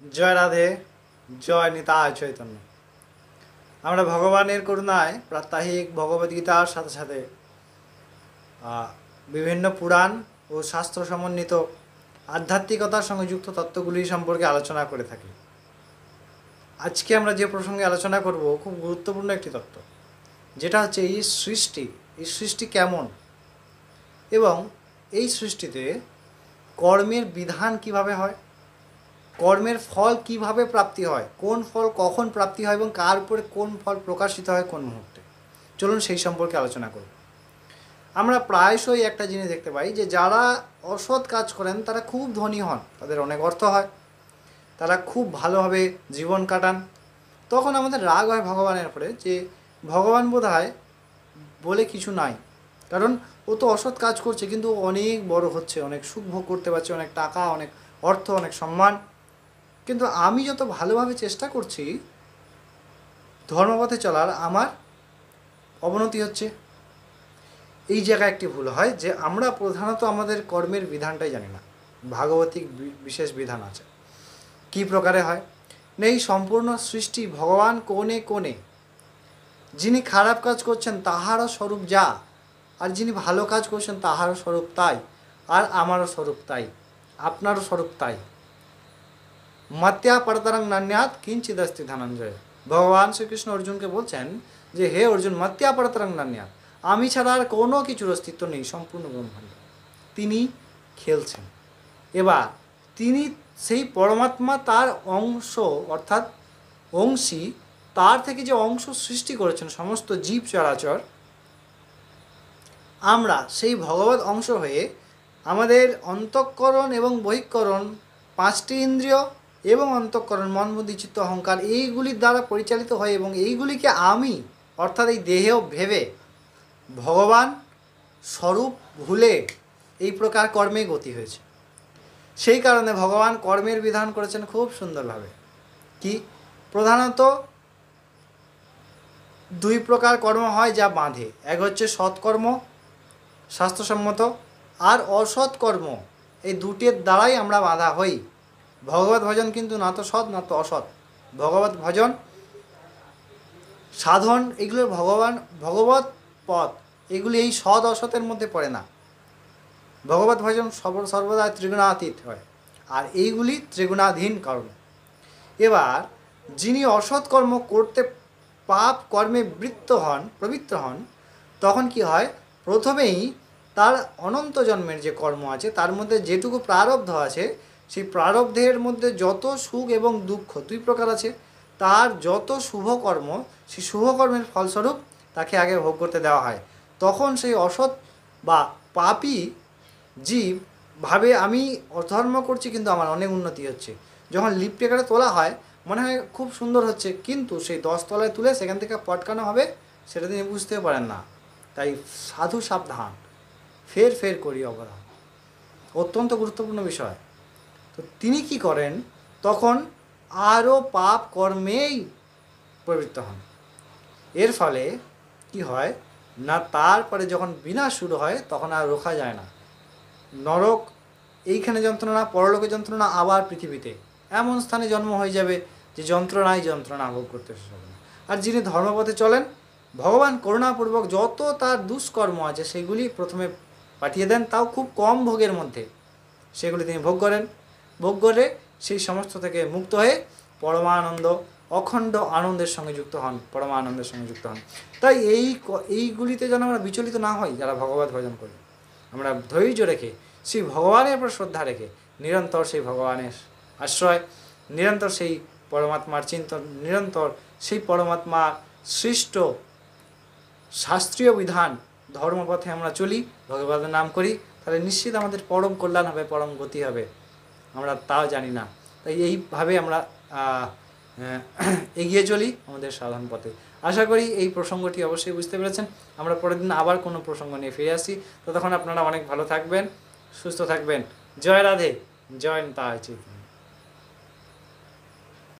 जय राधे जय निताय चैतन्य। আমরা ভগবানের করুণায় প্রাত্যহিক ভগবদ্গীতার সাথে সাথে বিভিন্ন পুরাণ ও শাস্ত্র সমন্বিত আধ্যাত্মিকতার সঙ্গে যুক্ত তত্ত্বগুলি সম্পর্কে আলোচনা করে থাকি। আজকে আমরা যে প্রসঙ্গে আলোচনা করব খুব গুরুত্বপূর্ণ একটি তত্ত্ব, যেটা হচ্ছে এই সৃষ্টি কেমন এবং এই সৃষ্টিতে কর্মের বিধান কিভাবে হয়, কর্মের ফল কিভাবে প্রাপ্তি হয়, কোন ফল কখন প্রাপ্তি হয় এবং কার উপরে কোন ফল প্রকাশিত হয় কোন মুহূর্তে। চলুন সেই সম্পর্কে আলোচনা করব। আমরা প্রায়শই একটা জিনিস দেখতে পাই যে যারা অসৎ কাজ করেন তারা খুব ধনী হন, তাদের অনেক অর্থ হয়, তারা খুব ভালোভাবে জীবন কাটান। তখন আমাদের রাগ হয় ভগবানের উপরে যে ভগবান বোধহয় বলে কিছু নাই, কারণ ও তো অসৎ কাজ করছে কিন্তু অনেক বড় হচ্ছে, অনেক সুখ ভোগ করতে পারছে, অনেক টাকা, অনেক অর্থ, অনেক সম্মান, কিন্তু আমি যত ভালোভাবে চেষ্টা করছি ধর্মপথে চলার আমার অবনতি হচ্ছে। এই জায়গায় একটি ভুল হয় যে আমরা প্রধানত আমাদের কর্মের বিধানটাই জানি না। ভাগবতিক বিশেষ বিধান আছে, কী প্রকারে হয় নেই সম্পূর্ণ সৃষ্টি ভগবান কোণে কোণে, যিনি খারাপ কাজ করছেন তাহারও স্বরূপ যা, আর যিনি ভালো কাজ করছেন তাহারও স্বরূপ তাই, আর আমারও স্বরূপ তাই, আপনারও স্বরূপ তাই। মাত্যা পরতরং নান্যাত কিঞ্চিদস্তি ধনঞ্জয়। ভগবান শ্রীকৃষ্ণ অর্জুনকে বলছেন যে হে অর্জুন, মাত্যা পরতরং নান্যাত, আমি ছাড়া আর কোনো কিছুর অস্তিত্ব নেই সম্পূর্ণ ব্রহ্মাণ্ড। তিনি খেলছেন। এবার তিনি সেই পরমাত্মা, তার অংশ অর্থাৎ অংশী, তার থেকে যে অংশ সৃষ্টি করেছেন সমস্ত জীব চরাচর, আমরা সেই ভগবত অংশ হয়ে আমাদের অন্তঃকরণ এবং বহিঃকরণ, পাঁচটি ইন্দ্রিয় এবং অন্তঃকরণ, মন বুদ্ধি চিত্ত অহংকার, এইগুলির দ্বারা পরিচালিত হয় এবং এইগুলিকে আমি অর্থাৎ এই দেহেও ভেবে ভগবান স্বরূপ ভুলে এই প্রকার কর্মে গতি হয়েছে। সেই কারণে ভগবান কর্মের বিধান করেছেন খুব সুন্দরভাবে। কি প্রধানত দুই প্রকার কর্ম হয় যা বাঁধে, এক হচ্ছে সৎকর্ম শাস্ত্রসম্মত, আর অসৎ কর্ম। এই দুটির দ্বারাই আমরা বাঁধা হই। ভগবত ভজন কিন্তু না তো সৎ না তো অসৎ। ভগবত ভজন সাধন এগুলো ভগবত পথ, এগুলি এই সৎ অসতের মধ্যে পড়ে না। ভগবত ভজন সর্বদা ত্রিগুণাতীত হয়, আর এইগুলি ত্রিগুণাধীন কর্ম। এবার যিনি অসৎ কর্ম করতে পাপ কর্মে প্রবৃত্ত হন, তখন কি হয়, প্রথমেই তার অনন্ত জন্মের যে কর্ম আছে তার মধ্যে যেটুকু প্রারব্ধ আছে, সেই প্রারব্ধের মধ্যে যত সুখ এবং দুঃখ দুই প্রকার আছে, তার যত শুভ কর্ম, সেই শুভ কর্মের ফলস্বরূপ তাকে আগে ভোগ করতে দেওয়া হয়। তখন সেই অসৎ বা পাপী জীব ভাবে আমি অধর্ম করছি কিন্তু আমার অনেক উন্নতি হচ্ছে। যখন লিফটে করে তোলা হয় মনে হয় খুব সুন্দর হচ্ছে, কিন্তু সেই 10 তলায় তুলে সেখান থেকে পটকানো হবে সেটা তিনি বুঝতে পারেন না। তাই সাধু সাবধান, ফের করি অবধান, অত্যন্ত গুরুত্বপূর্ণ বিষয়। তো তিনি কি করেন, তখন আরও পাপ কর্মেই প্রবৃত্ত হন। এর ফলে কি হয় না, তারপরে যখন বিনাশ শুরু হয় তখন আর রোখা যায় না। নরক এইখানে যন্ত্রণা, পরলোকে যন্ত্রণা, আবার পৃথিবীতে এমন স্থানে জন্ম হয়ে যাবে যে যন্ত্রণা ভোগ করতে হবে না। আর যিনি ধর্মপথে চলেন, ভগবান করুণাপূর্বক যত তার দুষ্কর্ম আছে সেগুলি প্রথমে পাঠিয়ে দেন, তাও খুব কম ভোগের মধ্যে সেগুলি তিনি ভোগ করে সেই সমস্ত থেকে মুক্ত হয়ে পরমানন্দ, অখণ্ড আনন্দের সঙ্গে যুক্ত হন, পরমানন্দের সঙ্গে যুক্ত হন। তাই এইগুলিতে যেন আমরা বিচলিত না হই। যারা ভগবত ভজন করি, আমরা ধৈর্য রেখে সেই ভগবানের উপর শ্রদ্ধা রেখে নিরন্তর সেই ভগবানের আশ্রয়, নিরন্তর সেই পরমাত্মার চিন্তন, নিরন্তর সেই পরমাত্মার সৃষ্ট শাস্ত্রীয় বিধান ধর্মপথে আমরা চলি, ভগবানের নাম করি, তাহলে নিশ্চিত আমাদের পরম কল্যাণ হবে, পরম গতি হবে। আমরা তাও জানি না। তাই এইভাবে আমরা এগিয়ে চলি আমাদের সাধন পথে। আশা করি এই প্রসঙ্গটি অবশ্যই বুঝতে পেরেছেন। আমরা পরের দিন আবার কোনো প্রসঙ্গ নিয়ে ফিরে আসি। ততক্ষণ আপনারা অনেক ভালো থাকবেন, সুস্থ থাকবেন। জয় রাধে, জয় নিতাই চৈতন্য।